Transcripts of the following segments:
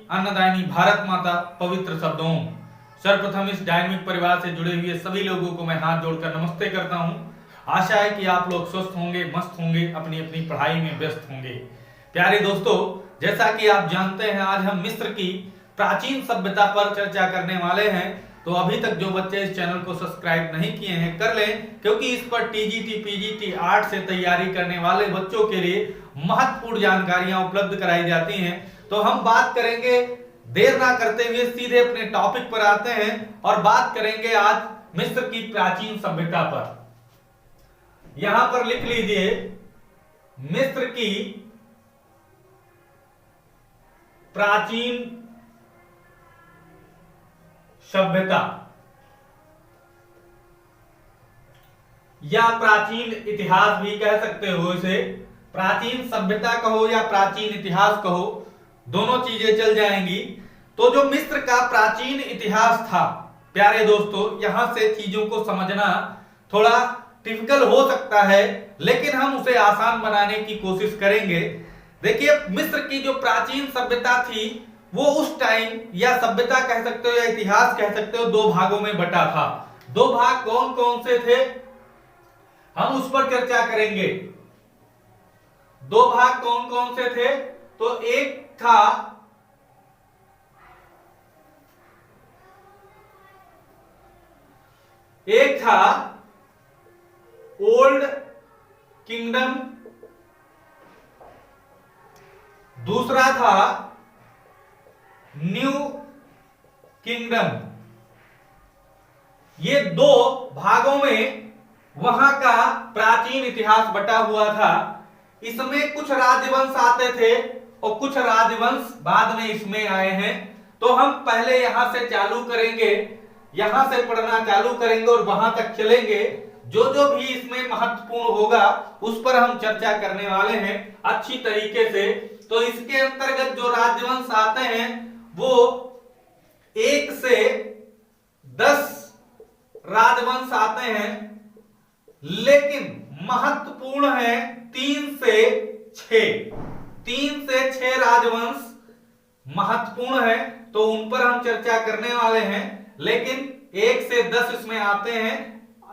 अन्नदायिनी भारत माता पवित्र शब्दों। सर्वप्रथम इस डायनेमिक परिवार से जुड़े हुए सभी लोगों को मैं हाथ जोड़कर नमस्ते करता हूं। आशा है कि आप लोग स्वस्थ होंगे, मस्त होंगे, अपनी अपनी पढ़ाई में व्यस्त होंगे। प्यारे दोस्तों, जैसा कि आप जानते हैं, आज हम मिस्र की प्राचीन सभ्यता पर चर्चा करने वाले हैं। तो अभी तक जो बच्चे इस चैनल को सब्सक्राइब नहीं किए हैं कर लें, क्योंकि इस पर टीजीटी पीजीटी आर्ट से तैयारी करने वाले बच्चों के लिए महत्वपूर्ण जानकारियां उपलब्ध कराई जाती हैं। तो हम बात करेंगे, देर ना करते हुए सीधे अपने टॉपिक पर आते हैं और बात करेंगे आज मिस्र की प्राचीन सभ्यता पर। यहां पर लिख लीजिए, मिस्र की प्राचीन सभ्यता या प्राचीन इतिहास भी कह सकते हो। इसे प्राचीन सभ्यता कहो या प्राचीन इतिहास कहो, दोनों चीजें चल जाएंगी। तो जो मिस्र का प्राचीन इतिहास था, प्यारे दोस्तों, यहां से चीजों को समझना थोड़ा टिपिकल हो सकता है, लेकिन हम उसे आसान बनाने की कोशिश करेंगे। देखिए, मिस्र की जो प्राचीन सभ्यता थी वो उस टाइम, या सभ्यता कह सकते हो या इतिहास कह सकते हो, दो भागों में बटा था। दो भाग कौन कौन से थे हम उस पर चर्चा करेंगे। दो भाग कौन कौन से थे? तो एक था ओल्ड किंगडम, दूसरा था न्यू किंगडम। ये दो भागों में वहां का प्राचीन इतिहास बटा हुआ था। इसमें कुछ राजवंश आते थे और कुछ राजवंश बाद में इसमें आए हैं। तो हम पहले यहां से चालू करेंगे, यहां से पढ़ना चालू करेंगे और वहां तक चलेंगे। जो जो भी इसमें महत्वपूर्ण होगा उस पर हम चर्चा करने वाले हैं अच्छी तरीके से। तो इसके अंतर्गत जो राजवंश आते हैं वो 1 से 10 राजवंश आते हैं, लेकिन महत्वपूर्ण है 3 से 6 राजवंश महत्वपूर्ण है। तो उन पर हम चर्चा करने वाले हैं। लेकिन 1 से 10 इसमें आते हैं,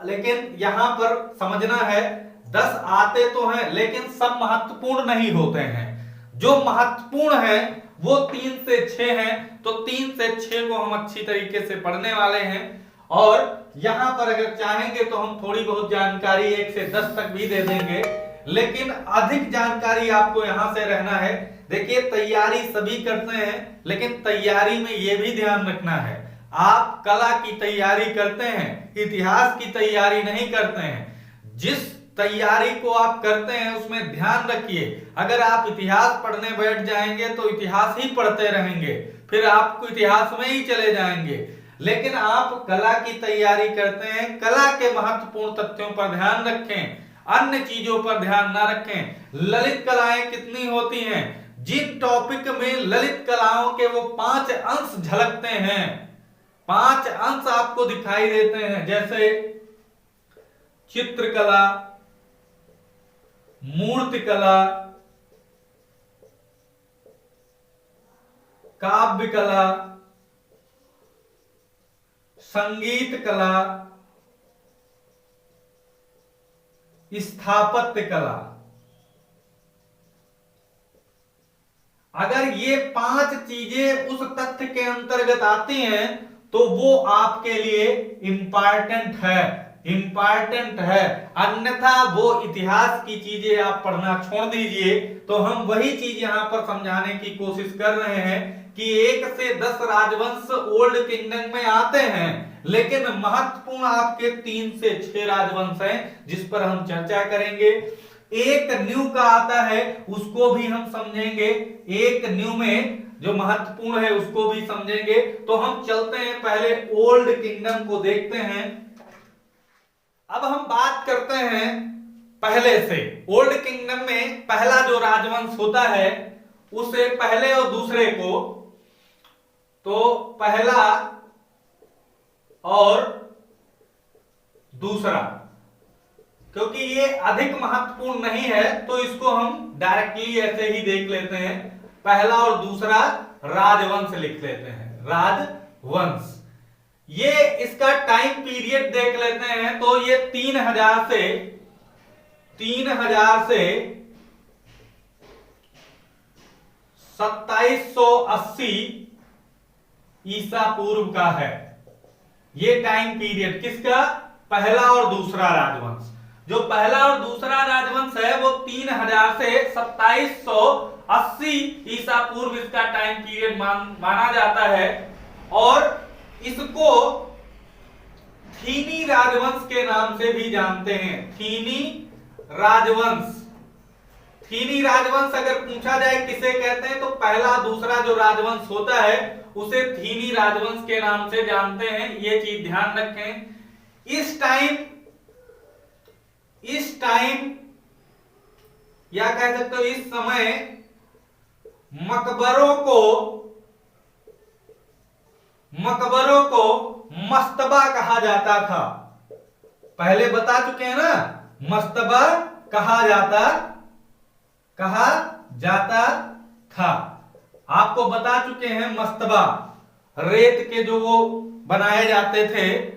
लेकिन यहां पर समझना है 10 आते तो हैं लेकिन सब महत्वपूर्ण नहीं होते हैं। जो महत्वपूर्ण है वो 3 से 6 हैं। तो 3 से 6 को हम अच्छी तरीके से पढ़ने वाले हैं। और यहां पर अगर चाहेंगे तो हम थोड़ी बहुत जानकारी 1 से 10 तक भी दे देंगे, लेकिन अधिक जानकारी आपको यहां से रहना है। देखिए, तैयारी सभी करते हैं, लेकिन तैयारी में यह भी ध्यान रखना है, आप कला की तैयारी करते हैं, इतिहास की तैयारी नहीं करते हैं। जिस तैयारी को आप करते हैं उसमें ध्यान रखिए। अगर आप इतिहास पढ़ने बैठ जाएंगे तो इतिहास ही पढ़ते रहेंगे, फिर आपको इतिहास में ही चले जाएंगे। लेकिन आप कला की तैयारी करते हैं, कला के महत्वपूर्ण तथ्यों पर ध्यान रखें, अन्य चीजों पर ध्यान ना रखें। ललित कलाएं कितनी होती हैं? जिन टॉपिक में ललित कलाओं के वो 5 अंश झलकते हैं, 5 अंश आपको दिखाई देते हैं, जैसे चित्रकला, मूर्ति कला, काव्य कला, संगीत कला, स्थापत्य कला। अगर ये 5 चीजें उस तथ्य के अंतर्गत आती हैं तो वो आपके लिए इंपॉर्टेंट है। अन्यथा वो इतिहास की चीजें आप पढ़ना छोड़ दीजिए। तो हम वही चीज यहां पर समझाने की कोशिश कर रहे हैं कि 1 से 10 राजवंश ओल्ड किंगडम में आते हैं, लेकिन महत्वपूर्ण आपके 3 से 6 राजवंश हैं, जिस पर हम चर्चा करेंगे। एक न्यू का आता है, उसको भी हम समझेंगे। एक न्यू में जो महत्वपूर्ण है उसको भी समझेंगे। तो हम चलते हैं, पहले ओल्ड किंगडम को देखते हैं। अब हम बात करते हैं पहले से। ओल्ड किंगडम में पहला जो राजवंश होता है उसे पहले और दूसरे को, तो पहला और दूसरा, क्योंकि ये अधिक महत्वपूर्ण नहीं है तो इसको हम डायरेक्टली ऐसे ही देख लेते हैं। पहला और दूसरा राजवंश लिख लेते हैं, राजवंश। ये इसका टाइम पीरियड देख लेते हैं तो ये 3000 से 2780 ईसा पूर्व का है। ये टाइम पीरियड किसका? पहला और दूसरा राजवंश। जो पहला और दूसरा राजवंश है वो 3000 से 2780 ईसा पूर्व इसका टाइम पीरियड माना जाता है। और इसको थीनी राजवंश के नाम से भी जानते हैं, थीनी राजवंश। थीनी राजवंश अगर पूछा जाए किसे कहते हैं तो पहला दूसरा जो राजवंश होता है उसे थीनी राजवंश के नाम से जानते हैं। ये चीज ध्यान रखें। इस टाइम या कह सकते हो इस समय मकबरों को मस्तबा कहा जाता था। पहले बता चुके हैं ना, मस्तबा कहा जाता था। आपको बता चुके हैं मस्तबा, रेत के जो वो बनाए जाते थे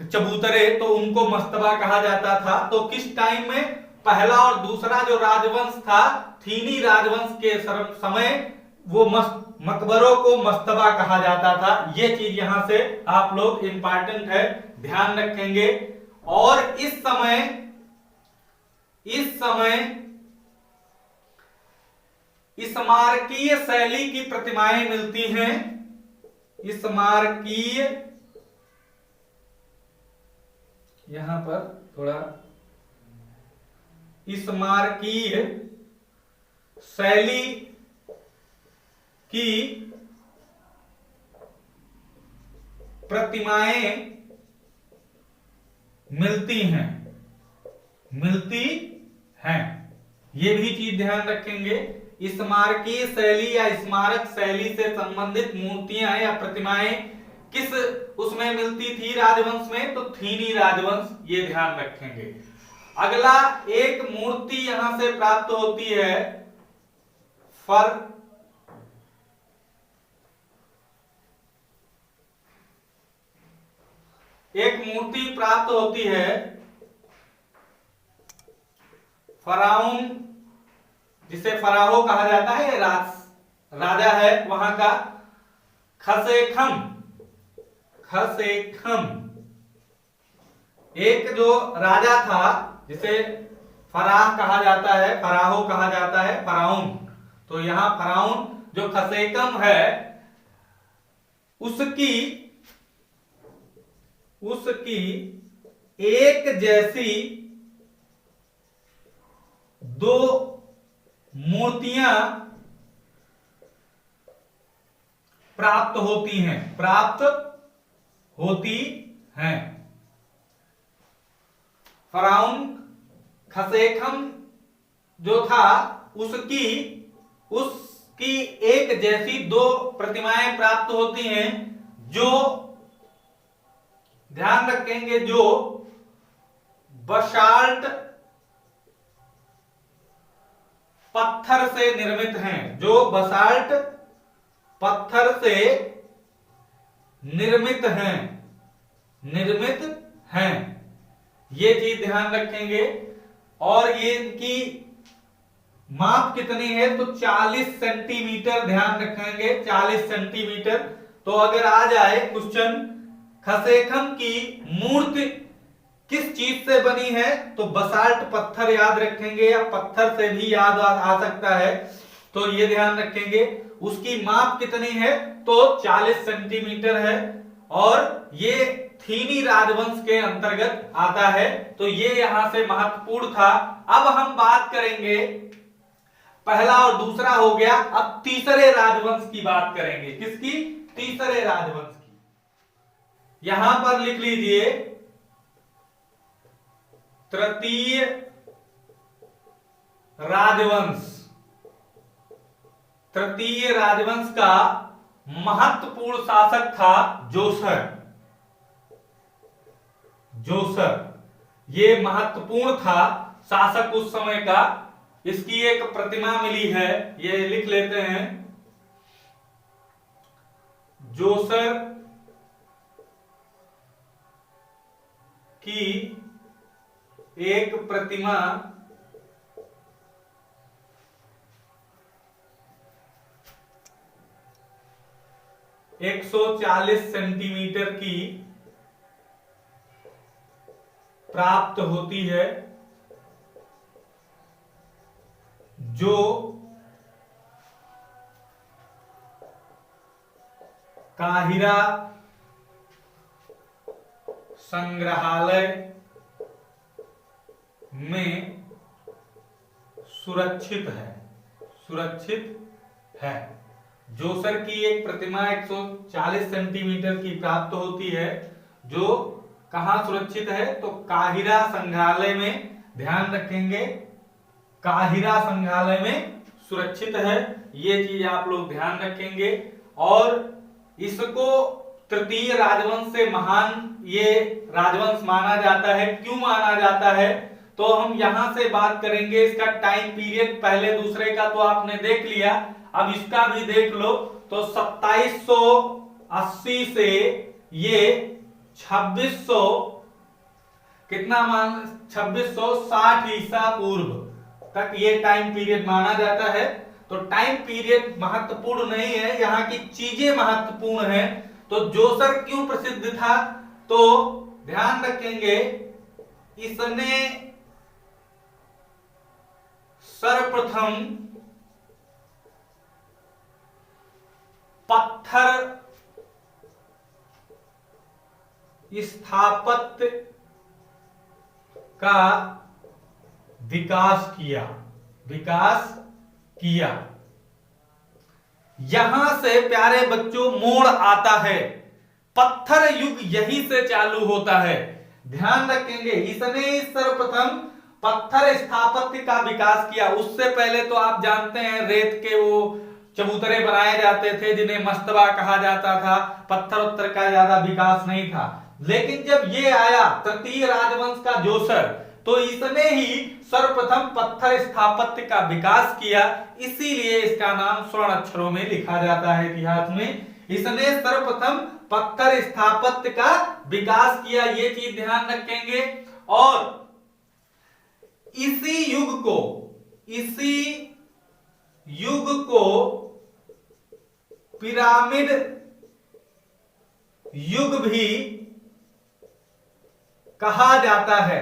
चबूतरे, तो उनको मस्तबा कहा जाता था। तो किस टाइम में? पहला और दूसरा जो राजवंश था थीनी राजवंश के समय वो मकबरों को मस्तबा कहा जाता था। ये चीज यहां से आप लोग इंपॉर्टेंट है, ध्यान रखेंगे। और इस समय स्मारकीय शैली की प्रतिमाएं मिलती हैं। स्मारकीय, यहां पर थोड़ा स्मारकीय शैली की प्रतिमाएं मिलती हैं। ये भी चीज ध्यान रखेंगे। स्मारकीय शैली या स्मारक शैली से संबंधित मूर्तियां या प्रतिमाएं किस उसमें मिलती थी राजवंश में? तो थीनी राजवंश, ये ध्यान रखेंगे। अगला एक मूर्ति यहां से प्राप्त होती है फराउन, जिसे फराहो कहा जाता है, राजा है वहां का। खसेखम, एक जो राजा था जिसे फराह कहा जाता है, फराहो कहा जाता है, फराउन। तो यहां फराउन जो खसेकम है उसकी एक जैसी दो मूर्तियां प्राप्त होती हैं। फराउन खसेखम जो था उसकी एक जैसी दो प्रतिमाएं प्राप्त होती हैं, जो ध्यान रखेंगे जो बसाल्ट पत्थर से निर्मित हैं, जो बसाल्ट पत्थर से निर्मित हैं। ये चीज ध्यान रखेंगे। और ये इनकी माप कितनी है? तो 40 सेंटीमीटर, ध्यान रखेंगे 40 सेंटीमीटर। तो अगर आ जाए क्वेश्चन खसेखम की मूर्ति किस चीज से बनी है, तो बसाल्ट पत्थर याद रखेंगे, या पत्थर से भी याद आ सकता है, तो ये ध्यान रखेंगे। उसकी माप कितनी है? तो 40 सेंटीमीटर है। और ये थीनी राजवंश के अंतर्गत आता है। तो ये यहां से महत्वपूर्ण था। अब हम बात करेंगे, पहला और दूसरा हो गया, अब तीसरे राजवंश की बात करेंगे। किसकी? तीसरे राजवंश की। यहां पर लिख लीजिए तृतीय राजवंश। तृतीय राजवंश का महत्वपूर्ण शासक था जोसर। ये महत्वपूर्ण था शासक उस समय का। इसकी एक प्रतिमा मिली है, ये लिख लेते हैं। जोसर की एक प्रतिमा 140 सेंटीमीटर की प्राप्त होती है, जो काहिरा संग्रहालय में सुरक्षित है। जोसर की एक प्रतिमा 140 सेंटीमीटर की प्राप्त होती है, जो कहां सुरक्षित है? तो काहिरा संग्रहालय में, ध्यान रखेंगे, काहिरा संग्रहालय में सुरक्षित है। ये चीज आप लोग ध्यान रखेंगे। और इसको तृतीय राजवंश से महान ये राजवंश माना जाता है। क्यों माना जाता है? तो हम यहां से बात करेंगे। इसका टाइम पीरियड पहले दूसरे का तो आपने देख लिया, अब इसका भी देख लो। तो 2780 से ये 2600 कितना मान 2660 ईसा पूर्व तक ये टाइम पीरियड माना जाता है। तो टाइम पीरियड महत्वपूर्ण नहीं है, यहाँ की चीजें महत्वपूर्ण है। तो जोसर क्यों प्रसिद्ध था? तो ध्यान रखेंगे, इसने सर्वप्रथम पत्थर स्थापत्य का विकास किया। यहां से प्यारे बच्चों मोड़ आता है, पत्थर युग यहीं से चालू होता है। ध्यान रखेंगे, इसने सर्वप्रथम पत्थर स्थापत्य का विकास किया। उससे पहले तो आप जानते हैं रेत के वो चबूतरे बनाए जाते थे, जिन्हें मस्तबा कहा जाता था। पत्थर उत्तर का ज्यादा विकास नहीं था। लेकिन जब ये आया तृतीय राजवंश का जोसर, तो इसने ही सर्वप्रथम पत्थर स्थापत्य का विकास किया। इसीलिए इसका नाम स्वर्ण अक्षरों में लिखा जाता है इतिहास में। इसने सर्वप्रथम पत्थर स्थापत्य का विकास किया, ये चीज ध्यान रखेंगे। और इसी युग को पिरामिड युग भी कहा जाता है।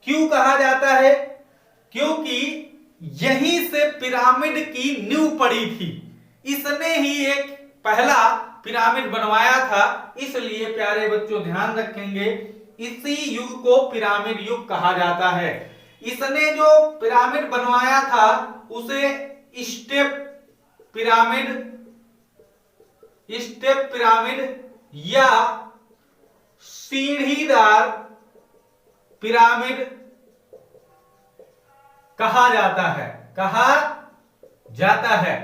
क्यों कहा जाता है? क्योंकि यहीं से पिरामिड की नींव पड़ी थी। इसने ही एक पहला पिरामिड बनवाया था। इसलिए प्यारे बच्चों ध्यान रखेंगे, इसी युग को पिरामिड युग कहा जाता है। इसने जो पिरामिड बनवाया था उसे स्टेप पिरामिड या सीढ़ीदार पिरामिड कहा जाता है।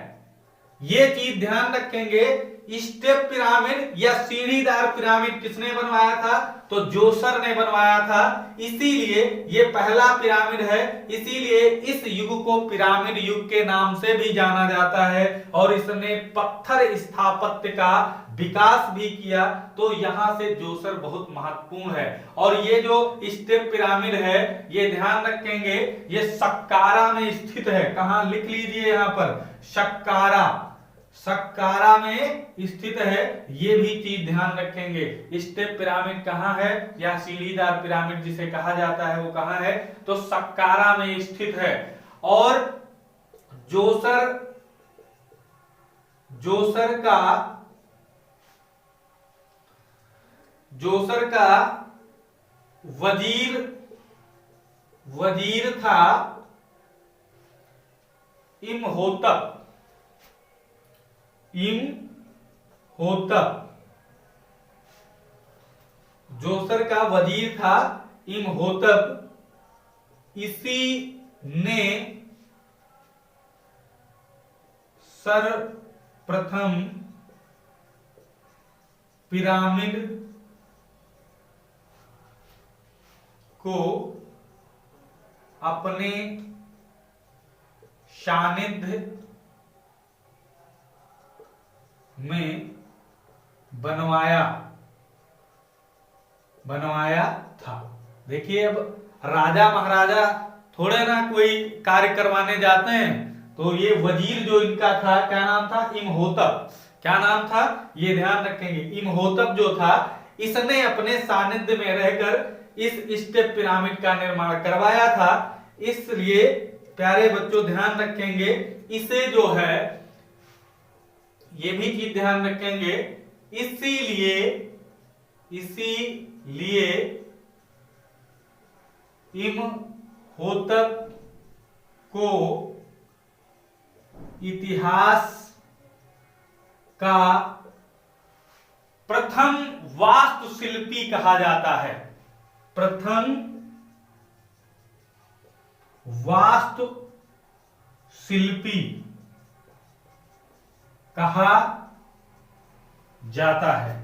ये चीज ध्यान रखेंगे, स्टेप पिरामिड या सीढ़ीदार पिरामिड किसने बनवाया था? तो जोसर ने बनवाया था। इसीलिए ये पहला पिरामिड है। इसीलिए इस युग को पिरामिड युग के नाम से भी जाना जाता है। और इसने पत्थर स्थापत्य का विकास भी किया। तो यहां से जोसर बहुत महत्वपूर्ण है। और ये जो स्टेप पिरामिड है, ये ध्यान रखेंगे, ये सक्कारा में स्थित है। कहां? लिख लीजिए यहां पर, सक्कारा में स्थित है। ये भी चीज ध्यान रखेंगे। स्टेप पिरामिड कहां है, या सीढ़ीदार पिरामिड जिसे कहा जाता है, वो कहां है? तो सक्कारा में स्थित है। और जोसर का वजीर था इमहोतप। जोसर का वजीर था इमहोतप। इसी ने सर्वप्रथम पिरामिड को अपने सानिध्य में बनवाया था। देखिए, अब राजा महाराजा थोड़े ना कोई कार्य करवाने जाते हैं, तो ये वजीर जो इनका था, क्या नाम था? इमहोतप। क्या नाम था? ये ध्यान रखेंगे, इमहोतप जो था, इसने अपने सानिध्य में रहकर इस स्टेप पिरामिड का निर्माण करवाया था। इसलिए प्यारे बच्चों ध्यान रखेंगे, इसे जो है, ये भी चीज ध्यान रखेंगे, इसीलिए इमहोतप को इतिहास का प्रथम वास्तुशिल्पी कहा जाता है। प्रथम वास्तुशिल्पी कहा जाता है।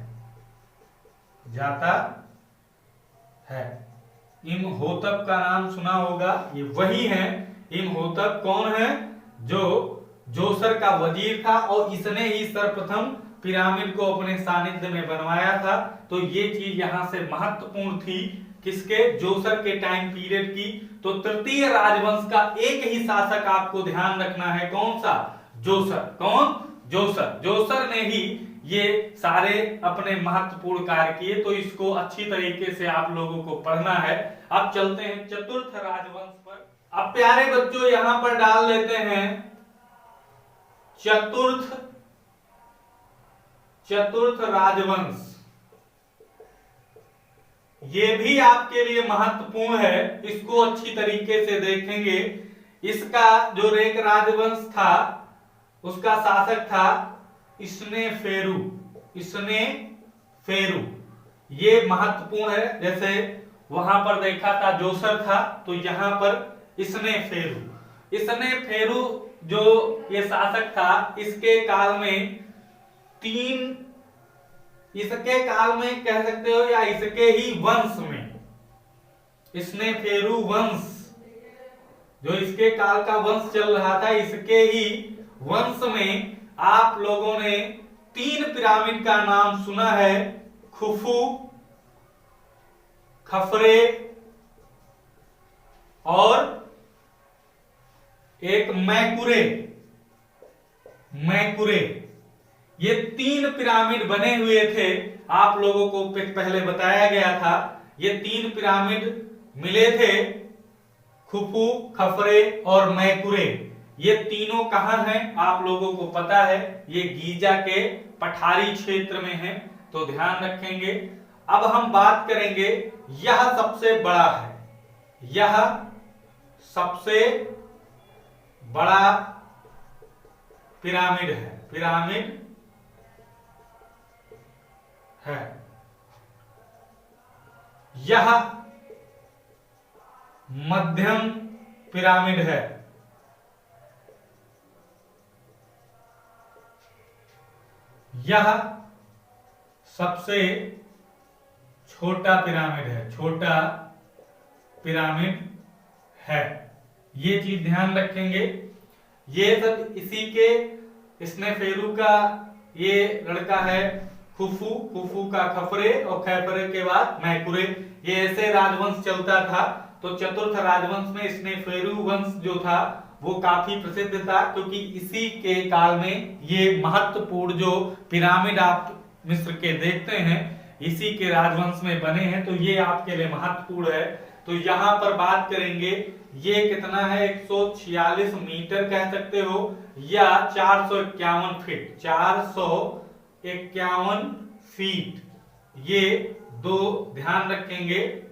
इमहोतप का नाम सुना होगा, ये वही है। इमहोतप कौन है? जो जोसर का वजीर था, और इसने ही सर्वप्रथम पिरामिड को अपने सानिध्य में बनवाया था। तो ये चीज यहां से महत्वपूर्ण थी, किसके? जोसर के टाइम पीरियड की। तो तृतीय राजवंश का एक ही शासक आपको ध्यान रखना है, कौन सा? जोसर। कौन? जोसर। जोसर ने ही ये सारे अपने महत्वपूर्ण कार्य किए। तो इसको अच्छी तरीके से आप लोगों को पढ़ना है। अब चलते हैं चतुर्थ राजवंश पर। अब प्यारे बच्चों यहां पर डाल लेते हैं चतुर्थ राजवंश। ये भी आपके लिए महत्वपूर्ण है, इसको अच्छी तरीके से देखेंगे। इसका जो एक राजवंश था, उसका शासक था स्नेफेरू। ये महत्वपूर्ण है। जैसे वहां पर देखा था जोसर था, तो यहां पर स्नेफेरू जो ये शासक था, इसके काल में कह सकते हो, या इसके ही वंश में, स्नेफेरू वंश जो इसके काल का वंश चल रहा था, इसके ही वंश में आप लोगों ने 3 पिरामिड का नाम सुना है, खुफू, खफरे और एक मैकुरे। ये 3 पिरामिड बने हुए थे। आप लोगों को पहले बताया गया था, ये 3 पिरामिड मिले थे, खुफू, खफरे और मैकुरे। ये तीनों कहां हैं आप लोगों को पता है, ये गीजा के पठारी क्षेत्र में है। तो ध्यान रखेंगे। अब हम बात करेंगे, यह सबसे बड़ा है, यह सबसे बड़ा पिरामिड है। यह मध्यम पिरामिड है। यह सबसे छोटा पिरामिड है। ये चीज ध्यान रखेंगे। ये सब इसी के स्नेफेरू का ये लड़का है खुफू का खफरे, और खफरे के बाद मैकुरे। ये ऐसे राजवंश चलता था। तो चतुर्थ राजवंश में स्नेफेरू वंश जो था वो काफी प्रसिद्ध था, क्योंकि इसी के काल में ये महत्वपूर्ण जो पिरामिड आप मिस्र के देखते हैं, इसी के राजवंश में बने हैं। तो ये आपके लिए महत्वपूर्ण है। तो यहां पर बात करेंगे, ये कितना है? 146 मीटर कह सकते हो, या 451 फीट। 451 फीट, ये दो ध्यान रखेंगे।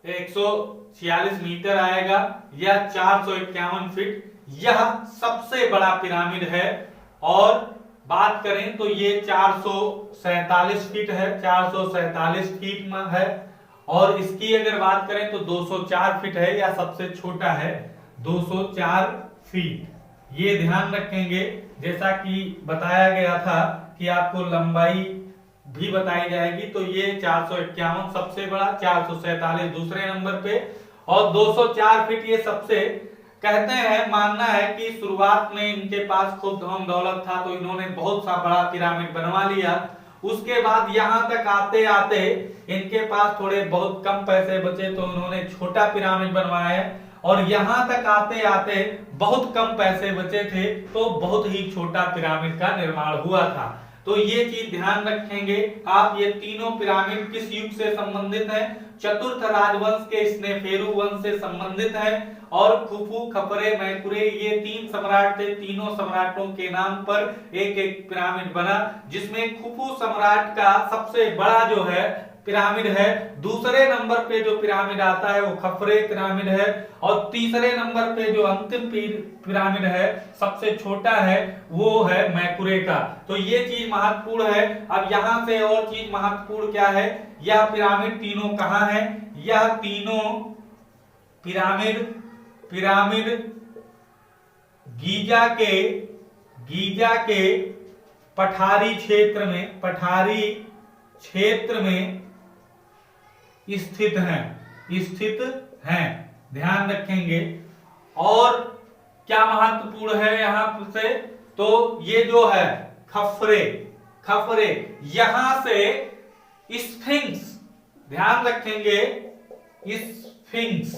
146 मीटर आएगा या 451 फीट। यह सबसे बड़ा पिरामिड है। और बात करें तो ये 447 फीट है, 447 फीट में है। और इसकी अगर बात करें तो 204 फीट है, या सबसे छोटा है 204 फीट। ये ध्यान रखेंगे। जैसा कि बताया गया था कि आपको लंबाई भी बताई जाएगी। तो ये 451 सबसे बड़ा, 447 दूसरे नंबर पे, और 204 फीट ये सबसे कहते हैं, मानना है कि शुरुआत में इनके पास खूब धन दौलत था तो इन्होंने बहुत सा बड़ा पिरामिड बनवा लिया। उसके बाद यहां तक आते आते इनके पास थोड़े बहुत कम पैसे बचे तो उन्होंने छोटा पिरामिड बनवाया, और यहां तक आते आते बहुत कम पैसे बचे थे तो बहुत ही छोटा पिरामिड का निर्माण हुआ था। तो ये चीज ध्यान रखेंगे आप। ये तीनों पिरामिड किस युग से संबंधित है? चतुर्थ राजवंश के स्नेफेरू वंश से संबंधित है। और खुफू, खपरे, मैकुरे ये तीन सम्राट थे। तीनों सम्राटों के नाम पर एक एक पिरामिड बना, जिसमें खुफू सम्राट का सबसे बड़ा जो है पिरामिड है। दूसरे नंबर पे जो पिरामिड आता है वो खफरे पिरामिड है, और तीसरे नंबर पे जो अंतिम पिरामिड है सबसे छोटा है वो है मैकुरे का। तो ये चीज महत्वपूर्ण है। अब यहां से और चीज महत्वपूर्ण क्या है, यह पिरामिड तीनों कहां है? यह तीनों पिरामिड गीजा के पठारी क्षेत्र में स्थित हैं। ध्यान रखेंगे। और क्या महत्वपूर्ण है यहां से, तो ये जो है खफरे यहां से स्फिंक्स, ध्यान रखेंगे, स्फिंक्स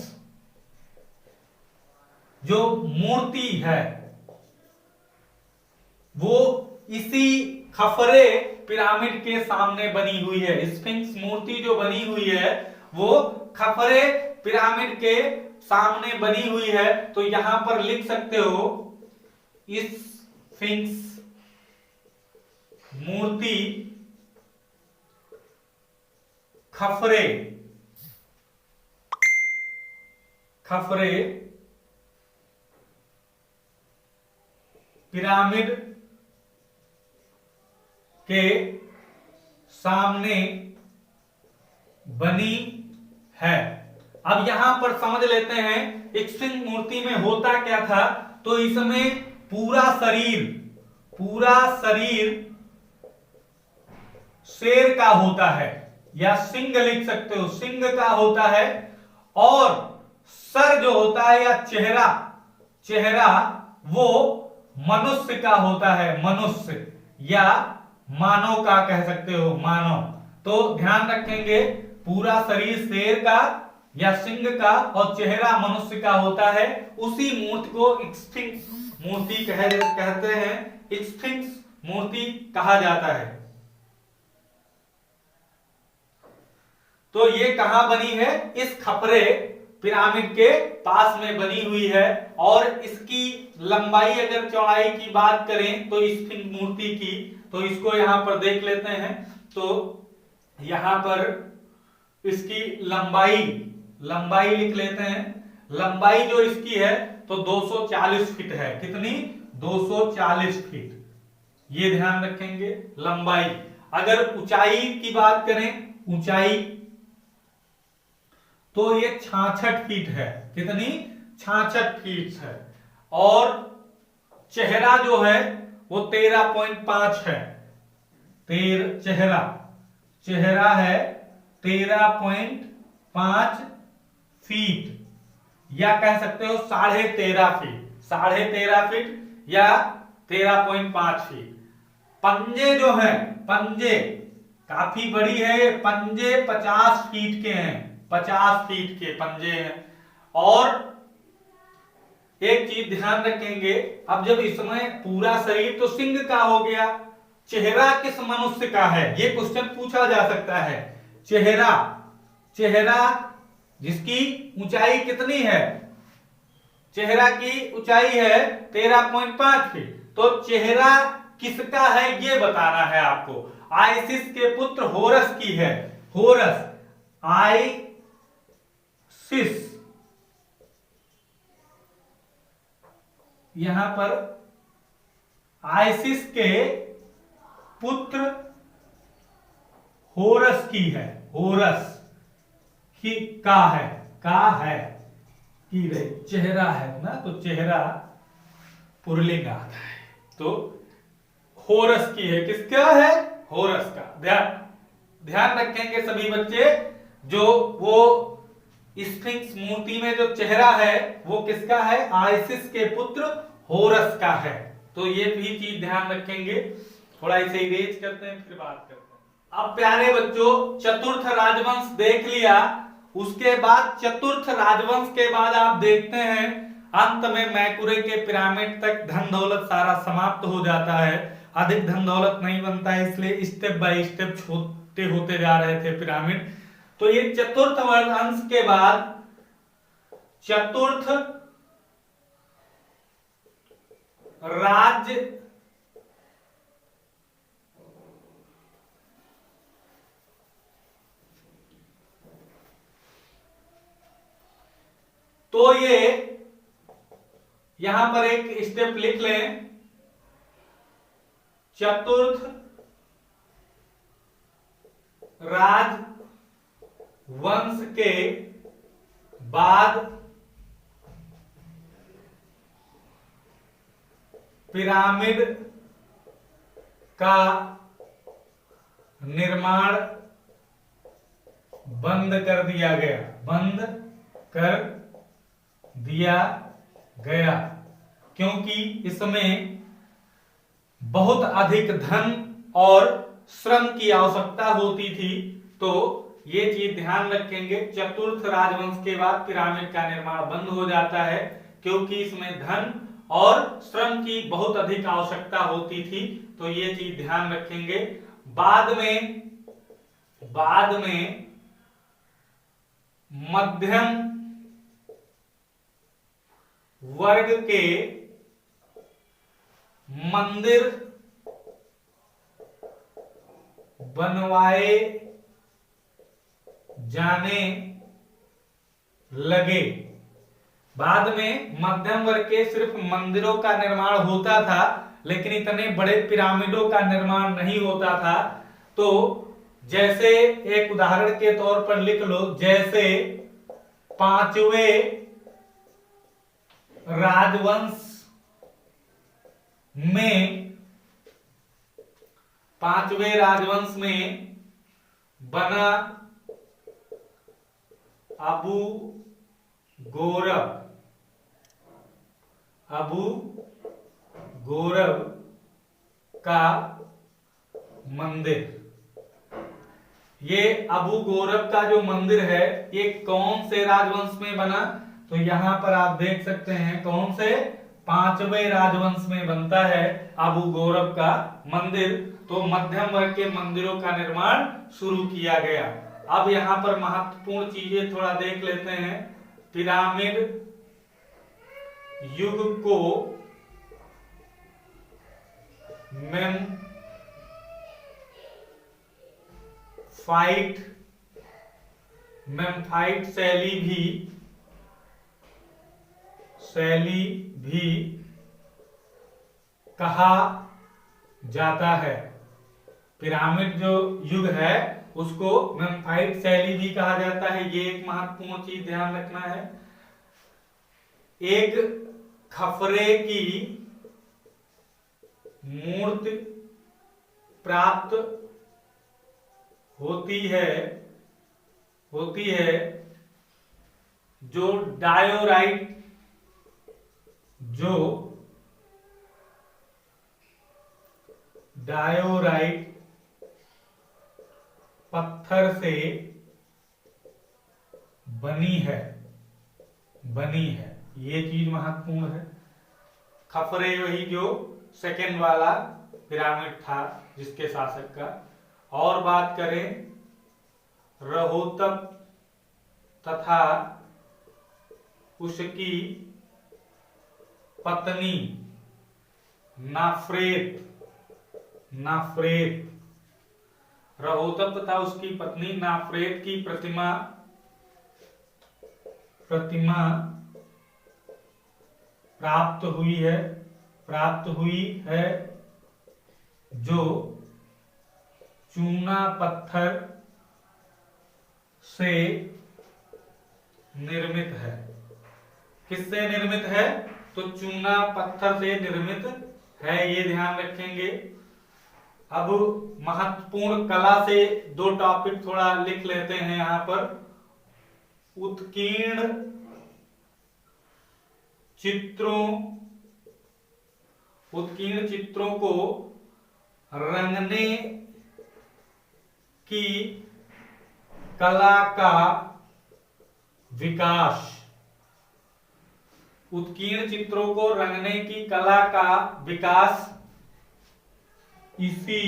जो मूर्ति है वो इसी खफरे पिरामिड के सामने बनी हुई है। स्फिंक्स मूर्ति जो बनी हुई है वो खफरे पिरामिड के सामने बनी हुई है। तो यहां पर लिख सकते हो स्फिंक्स मूर्ति खफरे पिरामिड के सामने बनी है। अब यहां पर समझ लेते हैं स्फिंक्स मूर्ति में होता क्या था। तो इसमें पूरा शरीर शेर का होता है, या सिंह लिख सकते हो, सिंह का होता है। और सर जो होता है या चेहरा वो मनुष्य का होता है, मनुष्य या मानव का कह सकते हो, मानव। तो ध्यान रखेंगे पूरा शरीर शेर का या सिंह का और चेहरा मनुष्य का होता है। उसी मूर्ति को स्फिंक्स मूर्ति कहते हैं, स्फिंक्स मूर्ति कहा जाता है। तो ये कहां बनी है? इस खपरे पिरामिड के पास में बनी हुई है। और इसकी लंबाई अगर चौड़ाई की बात करें तो स्फिंक्स मूर्ति की, तो इसको यहां पर देख लेते हैं। तो यहां पर इसकी लंबाई लिख लेते हैं। लंबाई जो इसकी है तो 240 फीट है। कितनी? 240 फीट। ये ध्यान रखेंगे लंबाई। अगर ऊंचाई की बात करें, ऊंचाई तो ये 66 फीट है। कितनी? 66 फीट है। और चेहरा जो है वो 13.5 है। चेहरा है 13.5 फीट, या कह सकते हो 13.5 फीट, 13.5 फीट या 13.5 फीट। पंजे जो है, पंजे काफी बड़ी है। पंजे 50 फीट के हैं, 50 फीट के पंजे हैं। और एक चीज ध्यान रखेंगे, अब जब इसमें पूरा शरीर तो सिंह का हो गया, चेहरा किस मनुष्य का है ये क्वेश्चन पूछा जा सकता है। चेहरा जिसकी ऊंचाई कितनी है? चेहरा की ऊंचाई है 13.5 फीट। तो चेहरा किसका है ये बताना है आपको। आइसिस के पुत्र होरस की है। होरस, आइसिस, यहां पर आइसिस के पुत्र होरस की है। होरस की का है की रे चेहरा है ना, तो चेहरा पुरलिंग आता है। तो होरस की है। किसका है? होरस का। ध्यान रखेंगे सभी बच्चे। जो वो स्फिंक्स मूर्ति में जो चेहरा है वो किसका है? आइसिस के पुत्र होरस का है। तो ये भी चीज ध्यान रखेंगे। थोड़ा इसे इरेज करते हैं, फिर बात करते हैं। अब प्यारे बच्चों, चतुर्थ राजवंश देख लिया। उसके बाद चतुर्थ राजवंश के बाद आप देखते हैं अंत में मैकुरे के पिरामिड तक धन दौलत सारा समाप्त हो जाता है। अधिक धन दौलत नहीं बनता है, इसलिए स्टेप बाय स्टेप छोटे होते जा रहे थे पिरामिड। तो ये चतुर्थ वंश के बाद चतुर्थ राज्य तो ये यहां पर एक स्टेप लिख लें। चतुर्थ राजवंश के बाद पिरामिड का निर्माण बंद कर दिया गया। बंद कर दिया गया क्योंकि इसमें बहुत अधिक धन और श्रम की आवश्यकता होती थी। तो ये चीज ध्यान रखेंगे, चतुर्थ राजवंश के बाद पिरामिड का निर्माण बंद हो जाता है क्योंकि इसमें धन और श्रम की बहुत अधिक आवश्यकता होती थी। तो ये चीज ध्यान रखेंगे। बाद में मध्यम वर्ग के मंदिर बनवाए जाने लगे। बाद में मध्यम वर्ग के सिर्फ मंदिरों का निर्माण होता था, लेकिन इतने बड़े पिरामिडों का निर्माण नहीं होता था। तो जैसे एक उदाहरण के तौर पर लिख लो, जैसे पांचवें राजवंश में बना अबू गोरब का मंदिर। ये अबू गोरब का जो मंदिर है ये कौन से राजवंश में बना? तो यहां पर आप देख सकते हैं कौन से, पांचवें राजवंश में बनता है अबू गोरब का मंदिर। तो मध्यम वर्ग के मंदिरों का निर्माण शुरू किया गया। अब यहां पर महत्वपूर्ण चीजें थोड़ा देख लेते हैं। पिरामिड युग को मेम्फाइट शैली भी कहा जाता है। पिरामिड जो युग है उसको मेम्फाइट शैली भी कहा जाता है। ये एक महत्वपूर्ण चीज ध्यान रखना है। एक खफरे की मूर्ति प्राप्त होती है जो डायोराइट पत्थर से बनी है। ये चीज महत्वपूर्ण है। खफरे वही जो सेकेंड वाला पिरामिड था जिसके शासक का। और बात करें रहोतप तथा उसकी पत्नी नाफ्रेत रहोतप तथा उसकी पत्नी नाफ्रेत की प्रतिमा प्राप्त हुई है जो चूना पत्थर से निर्मित है। किससे निर्मित है? तो चूना पत्थर से निर्मित है। ये ध्यान रखेंगे। अब महत्वपूर्ण कला से दो टॉपिक थोड़ा लिख लेते हैं यहां पर। उत्कीर्ण चित्रों को रंगने की कला का विकास। उत्कीर्ण चित्रों को रंगने की कला का विकास इसी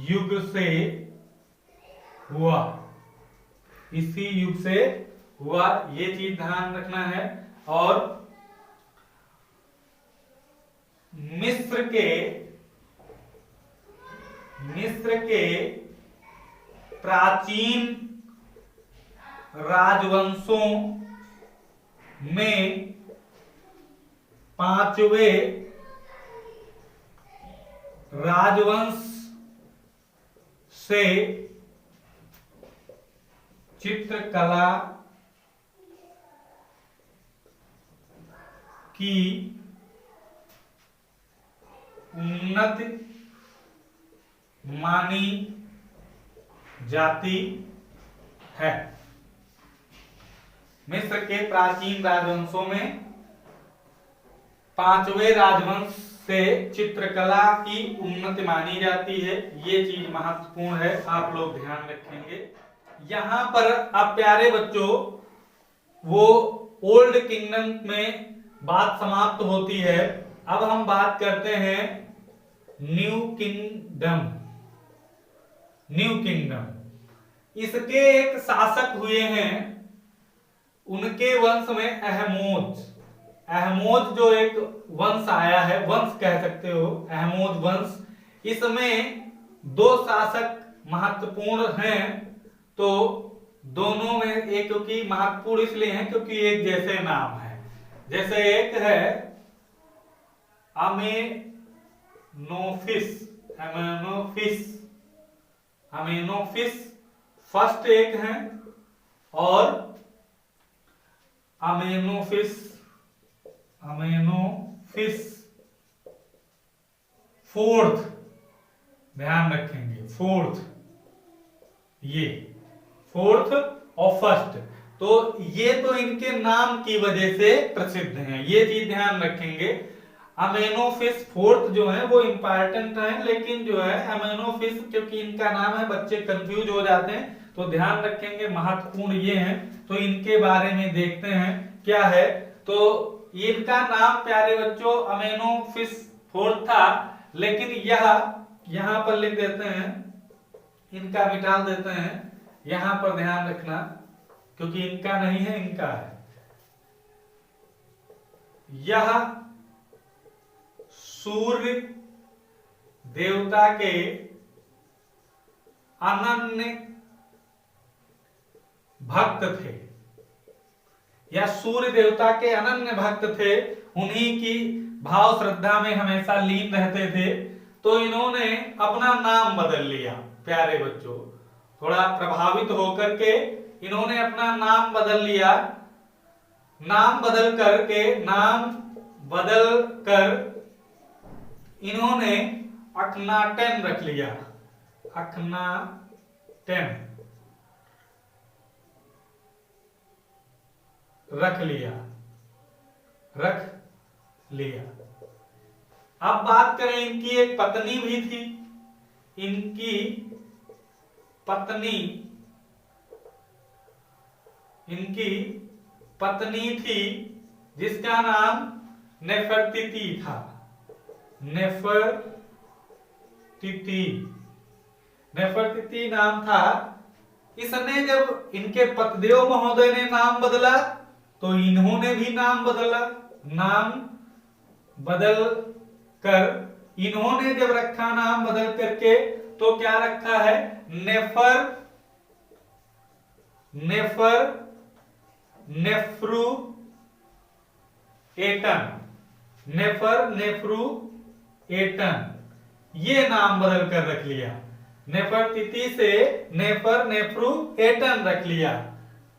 युग से हुआ। इसी युग से हुआ, ये चीज ध्यान रखना है। और मिस्र के प्राचीन राजवंशों में पांचवें राजवंश से चित्रकला की उन्नति मानी जाती है। मिस्र के प्राचीन राजवंशों में पांचवें राजवंश से चित्रकला की उन्नति मानी जाती है। ये चीज महत्वपूर्ण है, आप लोग ध्यान रखेंगे। यहां पर अब प्यारे बच्चों वो ओल्ड किंगडम में बात समाप्त होती है। अब हम बात करते हैं न्यू किंगडम। इसके एक शासक हुए हैं, उनके वंश में अहमोज जो एक वंश आया है, वंश कह सकते हो, अहमोज वंश। इसमें दो शासक महत्वपूर्ण हैं। तो दोनों में एक, क्योंकि महत्वपूर्ण इसलिए हैं क्योंकि एक जैसे नाम है। जैसे एक है अमेनोफिस फर्स्ट एक है, और अमेनोफिस फोर्थ। ध्यान रखेंगे, फोर्थ, ये फोर्थ और फर्स्ट। तो ये तो इनके नाम की वजह से प्रसिद्ध हैं, ये चीज ध्यान रखेंगे। अमेनोफिस फोर्थ जो है वो इंपॉर्टेंट है, लेकिन जो है अमेनोफिस क्योंकि इनका नाम है, बच्चे कंफ्यूज हो जाते हैं, तो ध्यान रखेंगे, महत्वपूर्ण ये हैं। तो इनके बारे में देखते हैं क्या है। तो इनका नाम प्यारे बच्चों अमेनोफिस फोर्थ था, लेकिन यह यहां पर लिख देते हैं, इनका मिटा देते हैं, यहां पर ध्यान रखना, क्योंकि इनका नहीं है, इनका है। यह सूर्य देवता के अनन्य भक्त थे, या सूर्य देवता के अनन्य भक्त थे, उन्हीं की भाव श्रद्धा में हमेशा लीन रहते थे। तो इन्होंने अपना नाम बदल लिया प्यारे बच्चों, थोड़ा प्रभावित होकर के इन्होंने अपना नाम बदल लिया। नाम बदल कर इन्होंने अखनाटेन रख लिया। अखनाटेन रख लिया। अब बात करें, इनकी एक पत्नी भी थी। इनकी पत्नी थी जिसका नाम नेफरतिति था। नेफरतिति नाम था। इसने जब इनके पतिदेव महोदय ने नाम बदला तो इन्होंने भी नाम बदला। नाम बदल कर इन्होंने जब रखा नाम बदल करके, तो क्या रखा है, नेफरुएटन, ये नाम बदल कर रख लिया। नेफरतिति से नेफरुएटन रख लिया।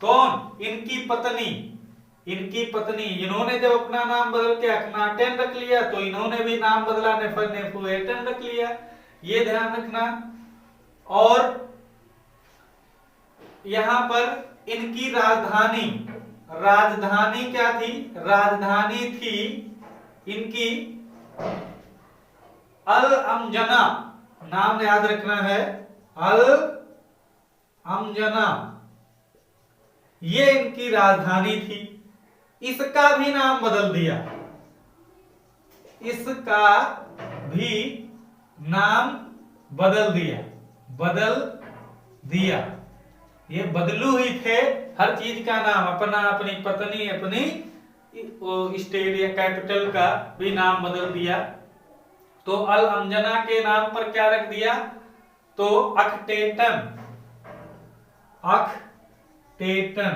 कौन? इनकी पत्नी। इन्होंने जब अपना नाम बदल के अखनाटेन रख लिया, तो इन्होंने भी नाम बदला, नेफरुएटन रख लिया। ये ध्यान रखना। और यहां पर इनकी राजधानी, राजधानी क्या थी? राजधानी थी इनकी अल अमजना, नाम याद रखना है, अल अमजना, ये इनकी राजधानी थी। इसका भी नाम बदल दिया, इसका भी नाम बदल दिया, बदल दिया। ये बदलू ही थे, हर चीज का नाम, अपना, अपनी पत्नी, अपनी स्टेट या कैपिटल का भी नाम बदल दिया। तो अल अमजना के नाम पर क्या रख दिया? तो अकटेटन, अकटेटन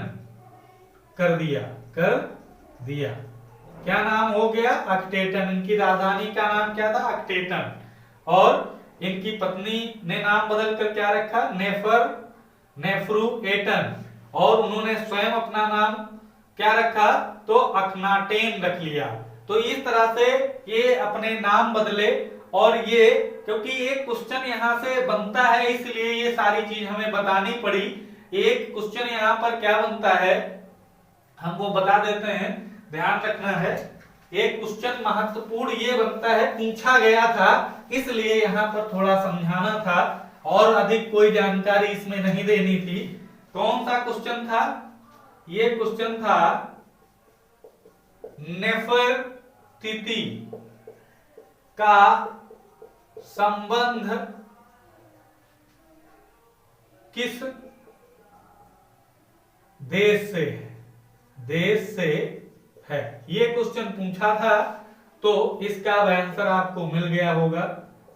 कर दिया, कर दिया। क्या नाम हो गया? अकटेटन। इनकी राजधानी का नाम क्या था? अकटेटन। और इनकी पत्नी ने नाम बदल कर क्या रखा? नेफर, नेफ्रुएटन। और उन्होंने स्वयं अपना नाम क्या रखा? तो अखनाटेन रख लिया। तो इस तरह से ये अपने नाम बदले। और ये क्योंकि एक क्वेश्चन यहां से बनता है, इसलिए ये सारी चीज हमें बतानी पड़ी। एक क्वेश्चन यहां पर क्या बनता है हम वो बता देते हैं, ध्यान रखना है। एक क्वेश्चन महत्वपूर्ण ये बनता है, पूछा गया था, इसलिए यहां पर थोड़ा समझाना था और अधिक कोई जानकारी इसमें नहीं देनी थी। कौन सा क्वेश्चन था? ये क्वेश्चन था नेफरतिति का संबंध किस देश से है? देश से है, ये क्वेश्चन पूछा था। तो इसका आंसर आपको मिल गया होगा,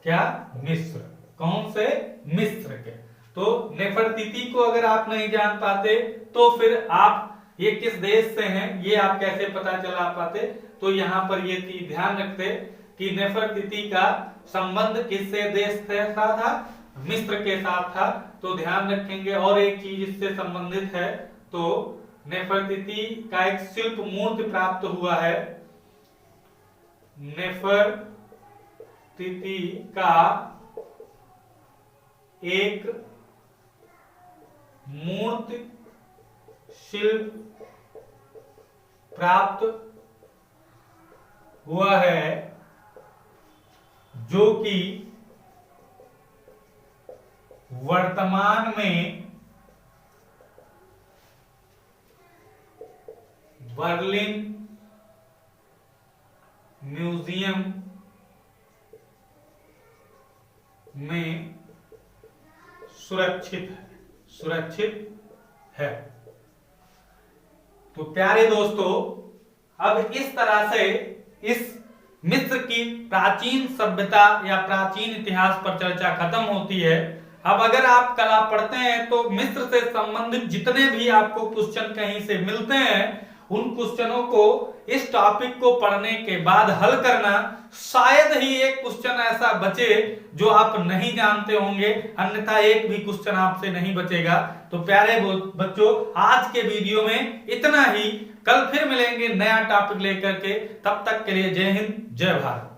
क्या? मिस्र। कौन से? मिस्र के। तो नेफरतिति को अगर आप नहीं जान पाते तो फिर आप ये किस देश से हैं ये आप कैसे पता चला पाते? तो यहां पर ये चीज ध्यान रखते कि नेफरतिति का संबंध किससे देश से था? मिस्र के साथ था। तो ध्यान रखेंगे। और एक चीज इससे संबंधित है, तो नेफरतिति का एक शिल्प मूर्ति प्राप्त हुआ है। नेफरतिति का एक मूर्ति शिल्प प्राप्त हुआ है, जो कि वर्तमान में बर्लिन म्यूजियम में सुरक्षित है। तो प्यारे दोस्तों, अब इस तरह से इस मिस्र की प्राचीन सभ्यता या प्राचीन इतिहास पर चर्चा खत्म होती है। अब अगर आप कला पढ़ते हैं तो मिस्र से संबंधित जितने भी आपको क्वेश्चन कहीं से मिलते हैं, उन क्वेश्चनों को इस टॉपिक को पढ़ने के बाद हल करना। शायद ही एक क्वेश्चन ऐसा बचे जो आप नहीं जानते होंगे, अन्यथा एक भी क्वेश्चन आपसे नहीं बचेगा। तो प्यारे बच्चों, आज के वीडियो में इतना ही। कल फिर मिलेंगे नया टॉपिक लेकर के। तब तक के लिए जय हिंद, जय भारत।